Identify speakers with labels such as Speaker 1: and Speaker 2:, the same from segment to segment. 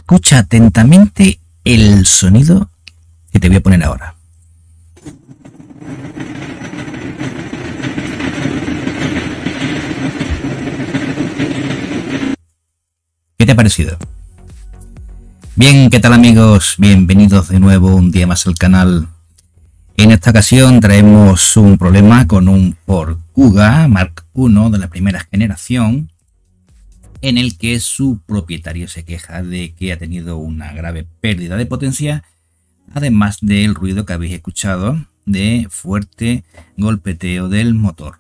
Speaker 1: Escucha atentamente el sonido que te voy a poner ahora. ¿Qué te ha parecido? Bien, ¿qué tal amigos? Bienvenidos de nuevo un día más al canal. En esta ocasión traemos un problema con un Ford Kuga Mark I de la primera generación, en el que su propietario se queja de que ha tenido una grave pérdida de potencia, además del ruido que habéis escuchado de fuerte golpeteo del motor.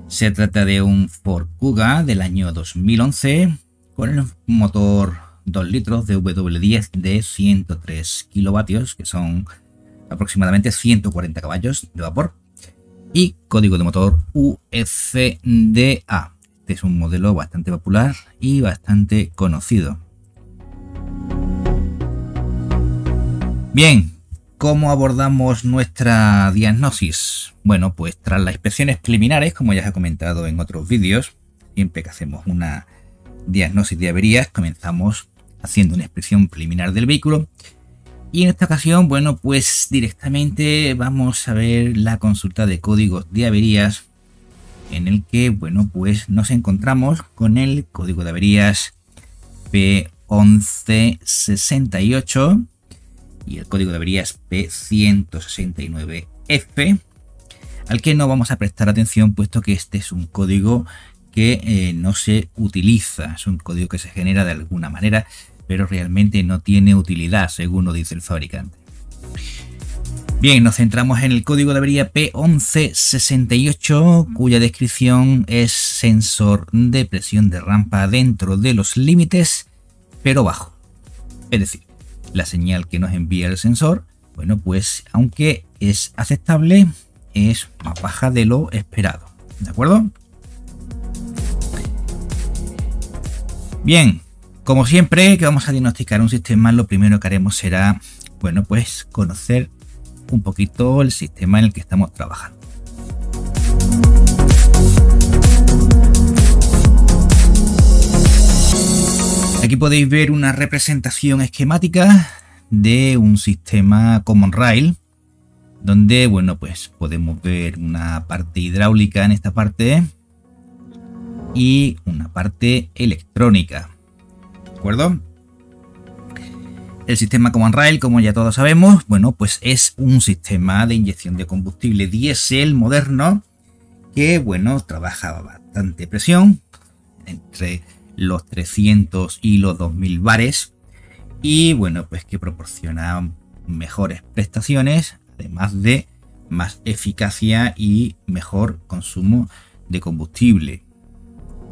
Speaker 1: Se trata de un Ford Kuga del año 2011 con el motor 2 litros de W10 de 103 kilovatios, que son aproximadamente 140 caballos de vapor, y código de motor UFDA. Este es un modelo bastante popular y bastante conocido. Bien, ¿cómo abordamos nuestra diagnosis? Bueno, pues tras las inspecciones preliminares, como ya os he comentado en otros vídeos, siempre que hacemos una diagnosis de averías, comenzamos haciendo una inspección preliminar del vehículo. Y en esta ocasión, bueno, pues directamente vamos a ver la consulta de códigos de averías, en el que, bueno, pues nos encontramos con el código de averías P1168 y el código de averías P169F, al que no vamos a prestar atención, puesto que este es un código que no se utiliza, es un código que se genera de alguna manera, pero realmente no tiene utilidad, según lo dice el fabricante. Bien, nos centramos en el código de avería P1168, cuya descripción es sensor de presión de rampa dentro de los límites, pero bajo. Es decir, la señal que nos envía el sensor, bueno, pues aunque es aceptable, es más baja de lo esperado. ¿De acuerdo? Bien. Como siempre que vamos a diagnosticar un sistema, lo primero que haremos será, bueno, pues conocer un poquito el sistema en el que estamos trabajando. Aquí podéis ver una representación esquemática de un sistema Common Rail, donde, bueno, pues podemos ver una parte hidráulica en esta parte y una parte electrónica. ¿De acuerdo? El sistema Common Rail, como ya todos sabemos, bueno, pues es un sistema de inyección de combustible diésel moderno que, bueno, trabaja a bastante presión, entre los 300 y los 2000 bares, y, bueno, pues que proporciona mejores prestaciones, además de más eficacia y mejor consumo de combustible.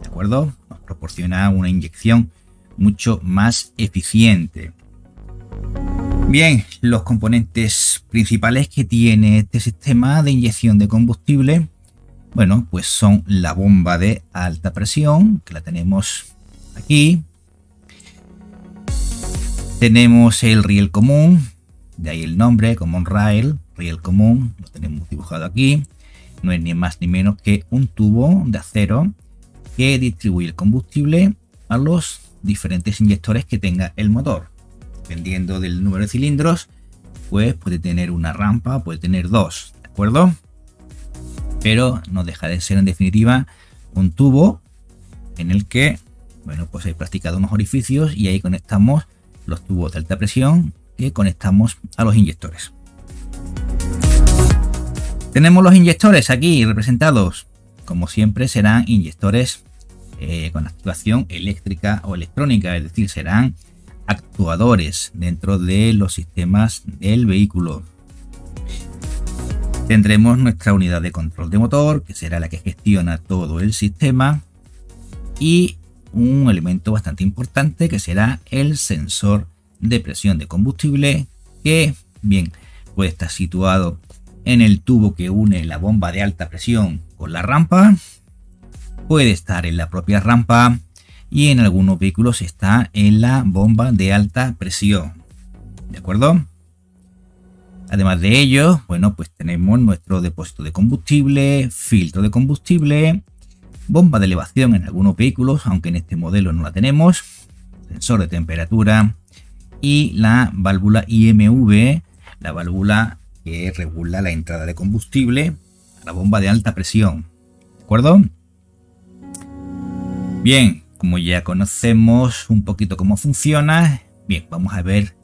Speaker 1: ¿De acuerdo? Nos proporciona una inyección mucho más eficiente. Bien, los componentes principales que tiene este sistema de inyección de combustible, bueno, pues son la bomba de alta presión, que la tenemos aquí. Tenemos el riel común, de ahí el nombre, Common Rail, riel común, lo tenemos dibujado aquí. No es ni más ni menos que un tubo de acero que distribuye el combustible a los diferentes inyectores que tenga el motor. Dependiendo del número de cilindros, pues puede tener una rampa, puede tener dos, ¿de acuerdo? Pero no deja de ser, en definitiva, un tubo en el que, bueno, pues hay practicado unos orificios y ahí conectamos los tubos de alta presión que conectamos a los inyectores. Tenemos los inyectores aquí representados, como siempre serán inyectores con activación eléctrica o electrónica, es decir, serán actuadores dentro de los sistemas del vehículo. Tendremos nuestra unidad de control de motor, que será la que gestiona todo el sistema, y un elemento bastante importante que será el sensor de presión de combustible, que bien puede estar situado en el tubo que une la bomba de alta presión con la rampa, puede estar en la propia rampa y en algunos vehículos está en la bomba de alta presión. ¿De acuerdo? Además de ello, bueno, pues tenemos nuestro depósito de combustible, filtro de combustible bomba de elevación en algunos vehículos, aunque en este modelo no la tenemos, sensor de temperatura y la válvula IMV, la válvula que regula la entrada de combustible a la bomba de alta presión. ¿De acuerdo? Bien, como ya conocemos un poquito cómo funciona, bien, vamos a ver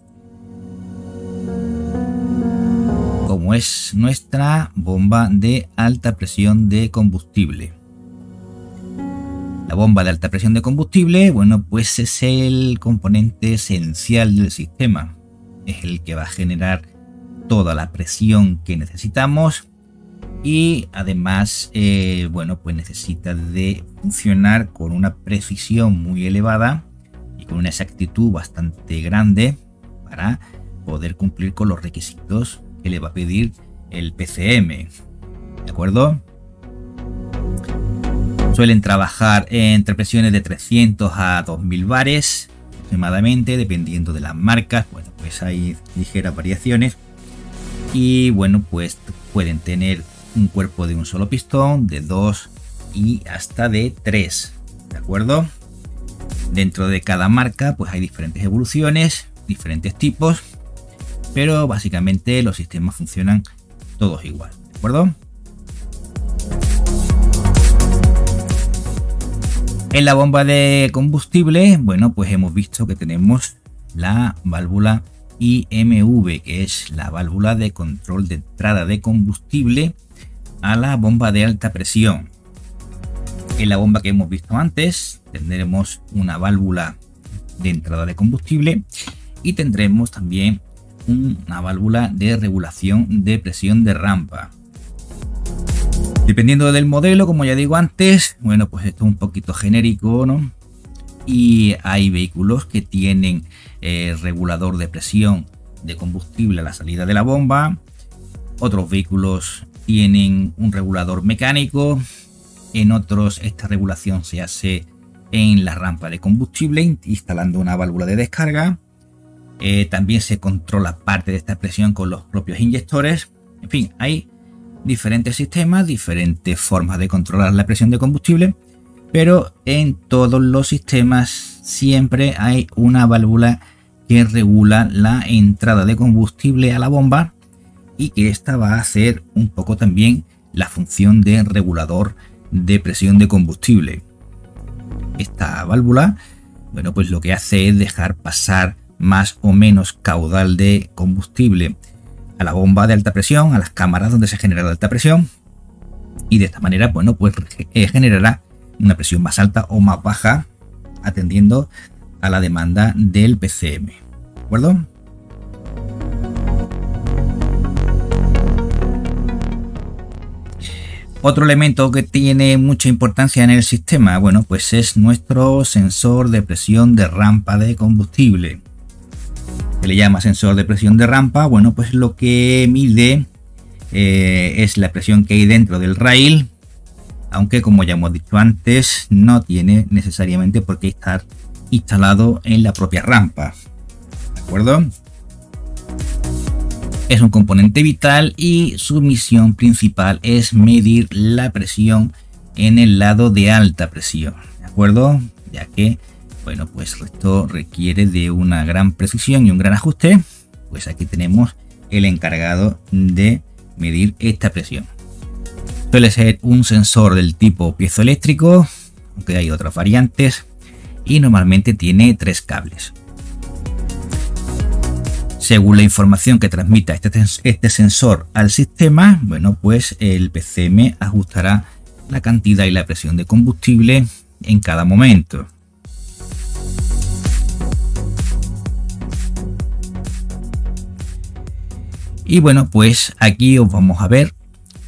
Speaker 1: cómo es nuestra bomba de alta presión de combustible. La bomba de alta presión de combustible, bueno, pues es el componente esencial del sistema. Es el que va a generar toda la presión que necesitamos y además, bueno, pues necesita de funcionar con una precisión muy elevada y con una exactitud bastante grande para poder cumplir con los requisitos que le va a pedir el PCM. ¿De acuerdo? Suelen trabajar entre presiones de 300 a 2000 bares aproximadamente, dependiendo de las marcas. Bueno, pues hay ligeras variaciones y bueno, pues pueden tener un cuerpo de un solo pistón, de 2 y hasta de 3. ¿De acuerdo? Dentro de cada marca pues hay diferentes evoluciones, diferentes tipos, pero básicamente los sistemas funcionan todos igual. ¿De acuerdo? En la bomba de combustible, bueno, pues hemos visto que tenemos la válvula IMV, que es la válvula de control de entrada de combustible a la bomba de alta presión. En la bomba que hemos visto antes tendremos una válvula de entrada de combustible y tendremos también una válvula de regulación de presión de rampa. Dependiendo del modelo, como ya digo antes, bueno, pues esto es un poquito genérico, ¿no? Y hay vehículos que tienen regulador de presión de combustible a la salida de la bomba. Otros vehículos tienen un regulador mecánico. En otros esta regulación se hace en la rampa de combustible instalando una válvula de descarga. También se controla parte de esta presión con los propios inyectores. En fin, hay diferentes sistemas, diferentes formas de controlar la presión de combustible, pero en todos los sistemas siempre hay una válvula que regula la entrada de combustible a la bomba y que esta va a hacer un poco también la función de regulador de presión de combustible. Esta válvula, bueno, pues lo que hace es dejar pasar más o menos caudal de combustible a la bomba de alta presión, a las cámaras donde se genera la alta presión, y de esta manera, bueno, pues generará una presión más alta o más baja atendiendo a la demanda del PCM. ¿De acuerdo? Otro elemento que tiene mucha importancia en el sistema, bueno, pues es nuestro sensor de presión de rampa de combustible. Se le llama sensor de presión de rampa. Bueno, pues lo que mide es la presión que hay dentro del rail, aunque como ya hemos dicho antes, no tiene necesariamente por qué estar instalado en la propia rampa. ¿De acuerdo? Es un componente vital y su misión principal es medir la presión en el lado de alta presión. ¿De acuerdo? Ya que, bueno, pues esto requiere de una gran precisión y un gran ajuste. Pues aquí tenemos el encargado de medir esta presión. Suele ser un sensor del tipo piezoeléctrico, aunque hay otras variantes, y normalmente tiene 3 cables. Según la información que transmita este sensor al sistema, bueno, pues el PCM ajustará la cantidad y la presión de combustible en cada momento. Y bueno, pues aquí os vamos a ver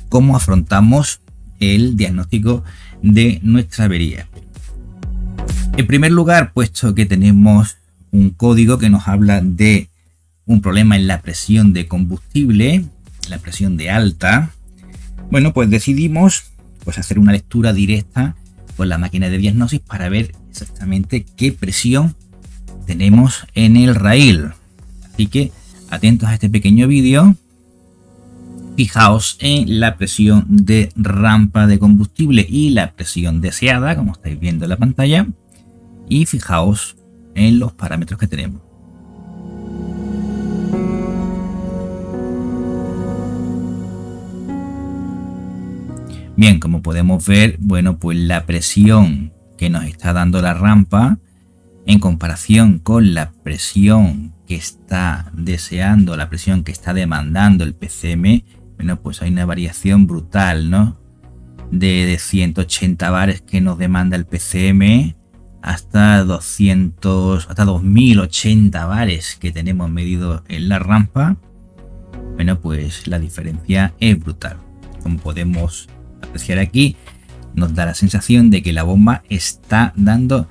Speaker 1: cómo afrontamos el diagnóstico de nuestra avería. En primer lugar, puesto que tenemos un código que nos habla de un problema en la presión de combustible, la presión de alta, bueno, pues decidimos pues hacer una lectura directa con la máquina de diagnosis para ver exactamente qué presión tenemos en el rail. Así que atentos a este pequeño vídeo fijaos en la presión de rampa de combustible y la presión deseada, como estáis viendo en la pantalla, y fijaos en los parámetros que tenemos. Bien, como podemos ver, bueno, pues la presión que nos está dando la rampa en comparación con la presión que está deseando, la presión que está demandando el PCM, bueno, pues hay una variación brutal, ¿no? De 180 bares que nos demanda el PCM hasta 2080 bares que tenemos medido en la rampa. Bueno, pues la diferencia es brutal. Como podemos apreciar aquí, nos da la sensación de que la bomba está dando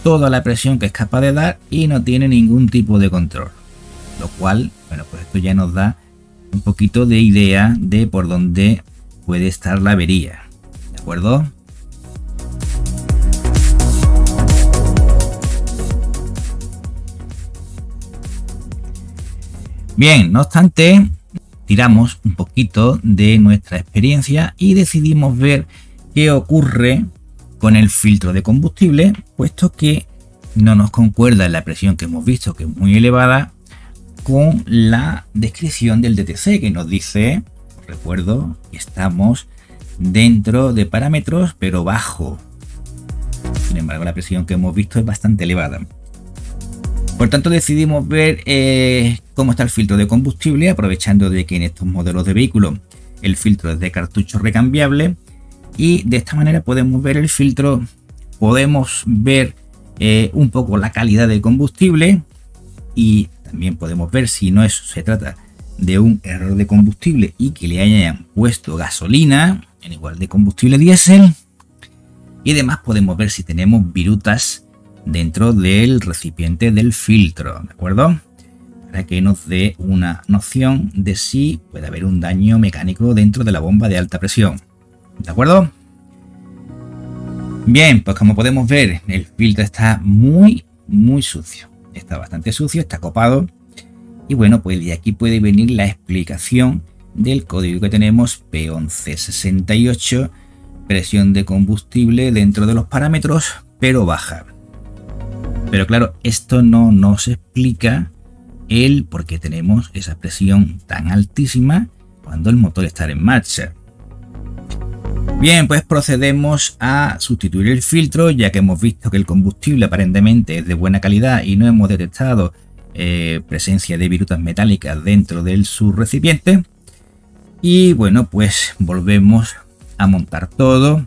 Speaker 1: toda la presión que es capaz de dar y no tiene ningún tipo de control, lo cual, bueno, pues esto ya nos da un poquito de idea de por dónde puede estar la avería, ¿de acuerdo? Bien, no obstante, tiramos un poquito de nuestra experiencia y decidimos ver qué ocurre con el filtro de combustible, puesto que no nos concuerda la presión que hemos visto, que es muy elevada, con la descripción del DTC, que nos dice, recuerdo, que estamos dentro de parámetros pero bajo. Sin embargo, la presión que hemos visto es bastante elevada. Por tanto, decidimos ver cómo está el filtro de combustible, aprovechando de que en estos modelos de vehículos el filtro es de cartucho recambiable, y de esta manera podemos ver el filtro, podemos ver un poco la calidad del combustible, y también podemos ver si no se trata de un error de combustible y que le hayan puesto gasolina en igual de combustible diésel, y además podemos ver si tenemos virutas dentro del recipiente del filtro, ¿de acuerdo? Para que nos dé una noción de si puede haber un daño mecánico dentro de la bomba de alta presión, ¿de acuerdo? Bien, pues como podemos ver, el filtro está muy sucio, está bastante sucio, está copado, y bueno, pues de aquí puede venir la explicación del código que tenemos, P1168, presión de combustible dentro de los parámetros, pero baja. Pero claro, esto no nos explica el por qué tenemos esa presión tan altísima cuando el motor está en marcha. Bien, pues procedemos a sustituir el filtro, ya que hemos visto que el combustible aparentemente es de buena calidad y no hemos detectado presencia de virutas metálicas dentro del subrecipiente. Y bueno, pues volvemos a montar todo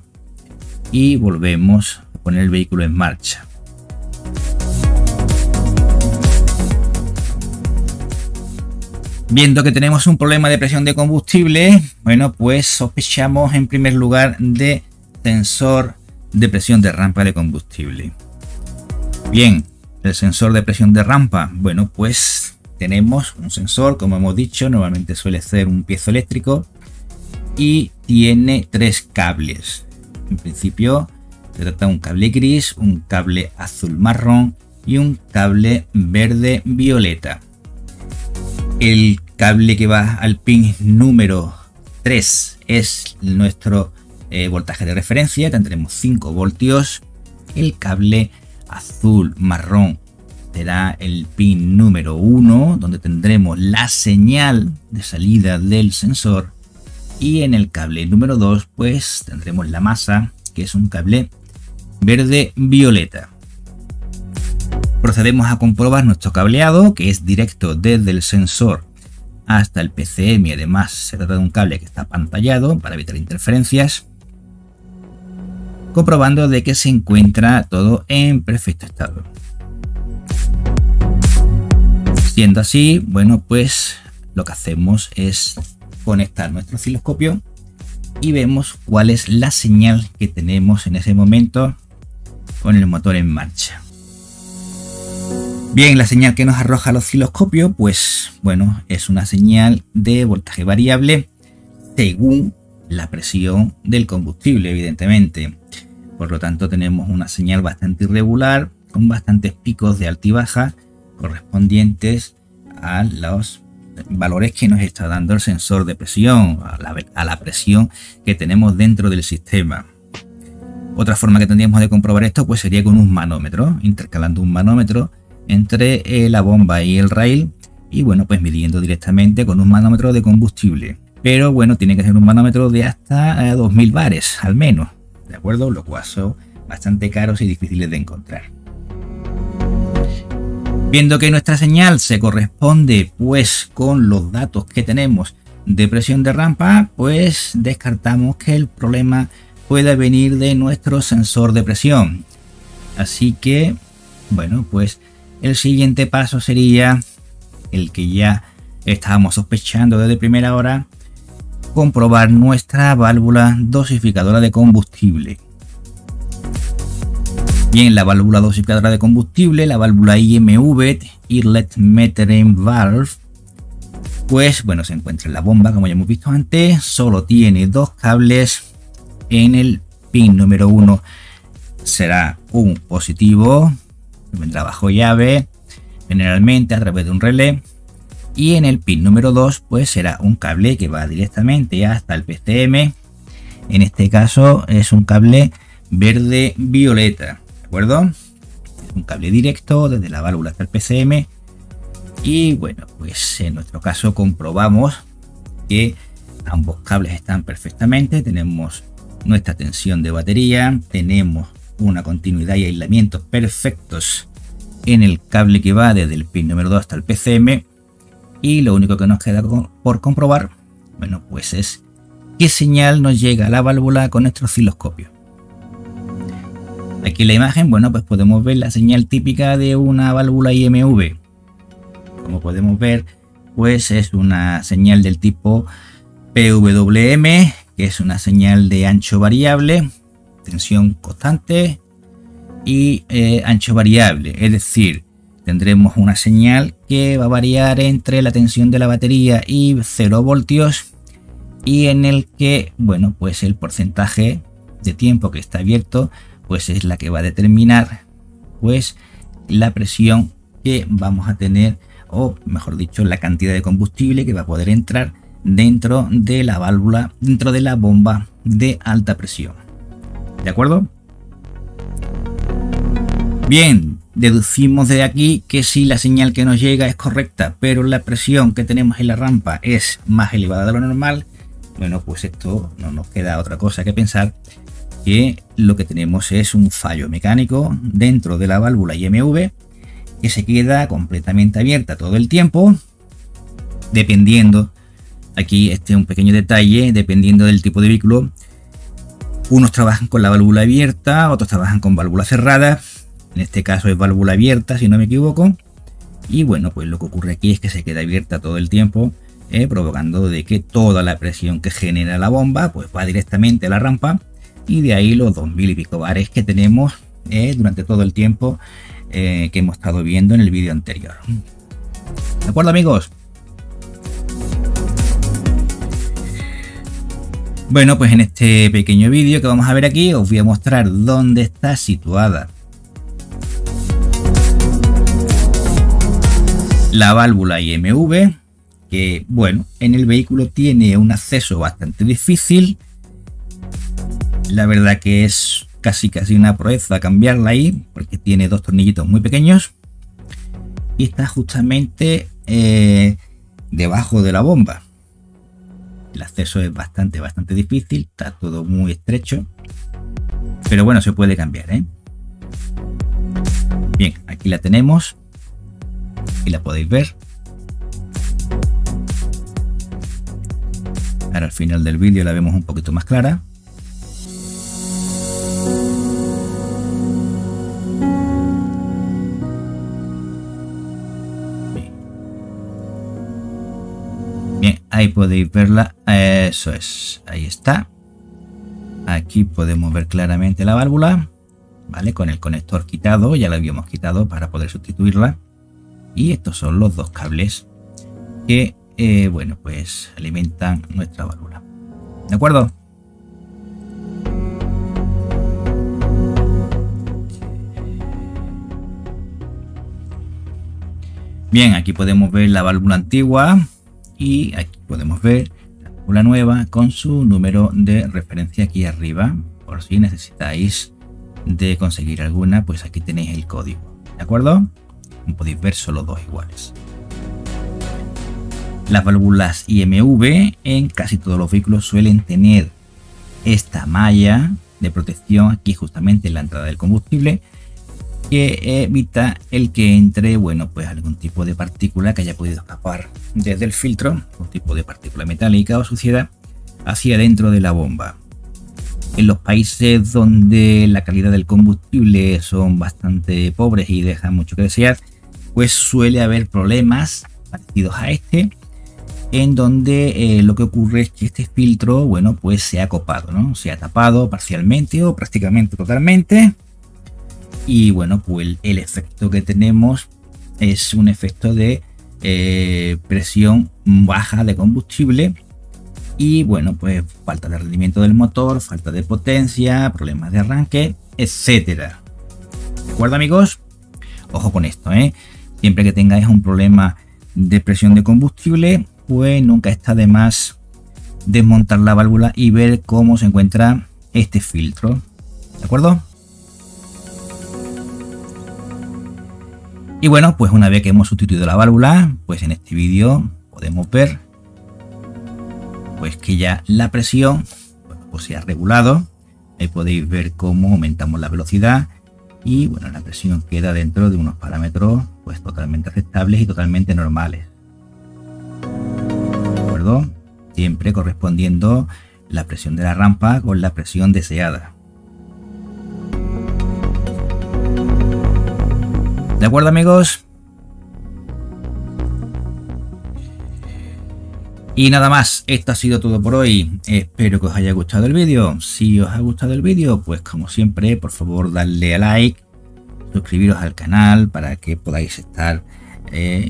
Speaker 1: y volvemos a poner el vehículo en marcha. Viendo que tenemos un problema de presión de combustible, bueno, pues sospechamos en primer lugar de sensor de presión de rampa de combustible. Bien, el sensor de presión de rampa, bueno, pues tenemos un sensor, como hemos dicho, normalmente suele ser un piezoeléctrico y tiene 3 cables. En principio se trata de un cable gris, un cable azul marrón y un cable verde violeta. El cable que va al pin número 3 es nuestro voltaje de referencia, tendremos 5 voltios. El cable azul marrón será el pin número 1, donde tendremos la señal de salida del sensor, y en el cable número 2 pues tendremos la masa, que es un cable verde violeta. Procedemos a comprobar nuestro cableado, que es directo desde el sensor hasta el PCM, y además se trata de un cable que está pantallado para evitar interferencias, comprobando de que se encuentra todo en perfecto estado. Siendo así, bueno, pues lo que hacemos es conectar nuestro osciloscopio y vemos cuál es la señal que tenemos en ese momento con el motor en marcha. Bien, la señal que nos arroja el osciloscopio, pues bueno, es una señal de voltaje variable según la presión del combustible, evidentemente. Por lo tanto, tenemos una señal bastante irregular, con bastantes picos de alta y baja correspondientes a los valores que nos está dando el sensor de presión, a la presión que tenemos dentro del sistema. Otra forma que tendríamos de comprobar esto pues sería con un manómetro, intercalando un manómetro entre la bomba y el rail y bueno, pues midiendo directamente con un manómetro de combustible. Pero bueno, tiene que ser un manómetro de hasta 2000 bares al menos, ¿de acuerdo? Lo cual son bastante caros y difíciles de encontrar. Viendo que nuestra señal se corresponde pues con los datos que tenemos de presión de rampa, pues descartamos que el problema pueda venir de nuestro sensor de presión. Así que, bueno, pues el siguiente paso sería el que ya estábamos sospechando desde primera hora, comprobar nuestra válvula dosificadora de combustible. Bien, la válvula dosificadora de combustible, la válvula IMV, Inlet Metering Valve, pues bueno, se encuentra en la bomba, como ya hemos visto antes. Solo tiene dos cables. En el pin número 1 será un positivo, vendrá bajo llave, generalmente a través de un relé. Y en el pin número 2 pues será un cable que va directamente hasta el PCM. En este caso es un cable verde-violeta, ¿de acuerdo? Es un cable directo desde la válvula hasta el PCM. Y bueno, pues en nuestro caso comprobamos que ambos cables están perfectamente. Tenemos nuestra tensión de batería, tenemos una continuidad y aislamiento perfectos en el cable que va desde el pin número 2 hasta el PCM. Y lo único que nos queda por comprobar, bueno, pues es qué señal nos llega a la válvula con nuestro osciloscopio. Aquí en la imagen, bueno, pues podemos ver la señal típica de una válvula IMV. Como podemos ver, pues es una señal del tipo PWM, que es una señal de ancho variable, tensión constante y ancho variable. Es decir, tendremos una señal que va a variar entre la tensión de la batería y 0 voltios y en el que, bueno, pues el porcentaje de tiempo que está abierto pues es la que va a determinar pues la presión que vamos a tener, o mejor dicho, la cantidad de combustible que va a poder entrar dentro de la válvula, dentro de la bomba de alta presión. ¿De acuerdo? Bien, deducimos de aquí que si la señal que nos llega es correcta, pero la presión que tenemos en la rampa es más elevada de lo normal, bueno, pues esto no nos queda otra cosa que pensar que lo que tenemos es un fallo mecánico dentro de la válvula IMV que se queda completamente abierta todo el tiempo, dependiendo, aquí este es un pequeño detalle, dependiendo del tipo de vehículo. Unos trabajan con la válvula abierta, otros trabajan con válvula cerrada. En este caso es válvula abierta, si no me equivoco. Y bueno, pues lo que ocurre aquí es que se queda abierta todo el tiempo, provocando de que toda la presión que genera la bomba pues va directamente a la rampa, y de ahí los 2000 y pico bares que tenemos durante todo el tiempo que hemos estado viendo en el vídeo anterior. ¿De acuerdo, amigos? Bueno, pues en este pequeño vídeo que vamos a ver aquí os voy a mostrar dónde está situada la válvula IMV, que bueno, en el vehículo tiene un acceso bastante difícil. La verdad que es casi una proeza cambiarla ahí, porque tiene dos tornillitos muy pequeños y está justamente debajo de la bomba. El acceso es bastante difícil, está todo muy estrecho, pero bueno, se puede cambiar, ¿eh? Bien, aquí la tenemos y la podéis ver. Ahora al final del vídeo la vemos un poquito más clara. Bien, ahí podéis verla, eso es, ahí está. Aquí podemos ver claramente la válvula, ¿vale? Con el conector quitado, ya la habíamos quitado para poder sustituirla. Y estos son los dos cables que, bueno, pues alimentan nuestra válvula. ¿De acuerdo? Bien, aquí podemos ver la válvula antigua, y aquí podemos ver la válvula nueva con su número de referencia aquí arriba, por si necesitáis de conseguir alguna, pues aquí tenéis el código, ¿de acuerdo? Como podéis ver, solo dos iguales. Las válvulas IMV en casi todos los vehículos suelen tener esta malla de protección aquí justamente en la entrada del combustible, que evita el que entre, bueno, pues algún tipo de partícula que haya podido escapar desde el filtro, un tipo de partícula metálica o suciedad, hacia dentro de la bomba. En los países donde la calidad del combustible son bastante pobres y dejan mucho que desear, pues suele haber problemas parecidos a este, en donde lo que ocurre es que este filtro, bueno, pues se ha copado, ¿no? Se ha tapado parcialmente o prácticamente totalmente. Y bueno, pues el efecto que tenemos es un efecto de presión baja de combustible y bueno, pues falta de rendimiento del motor, falta de potencia, problemas de arranque, etcétera. ¿De acuerdo, amigos? Ojo con esto, ¿eh? Siempre que tengáis un problema de presión de combustible, pues nunca está de más desmontar la válvula y ver cómo se encuentra este filtro. ¿De acuerdo? Y bueno, pues una vez que hemos sustituido la válvula, pues en este vídeo podemos ver pues que ya la presión pues se ha regulado. Ahí podéis ver cómo aumentamos la velocidad y bueno, la presión queda dentro de unos parámetros pues totalmente aceptables y totalmente normales. ¿De acuerdo? Siempre correspondiendo la presión de la rampa con la presión deseada. ¿De acuerdo, amigos? Y nada más, esto ha sido todo por hoy. Espero que os haya gustado el vídeo. Si os ha gustado el vídeo, pues como siempre, por favor, darle a like, suscribiros al canal para que podáis estar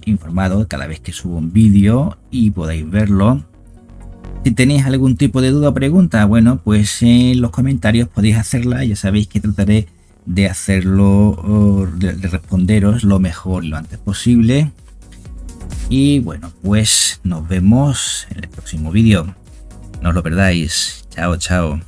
Speaker 1: informados cada vez que subo un vídeo y podáis verlo. Si tenéis algún tipo de duda o pregunta, bueno, pues en los comentarios podéis hacerla. Ya sabéis que trataré de hacerlo, de responderos lo mejor y lo antes posible. Y bueno, pues nos vemos en el próximo vídeo. No os lo perdáis. Chao, chao.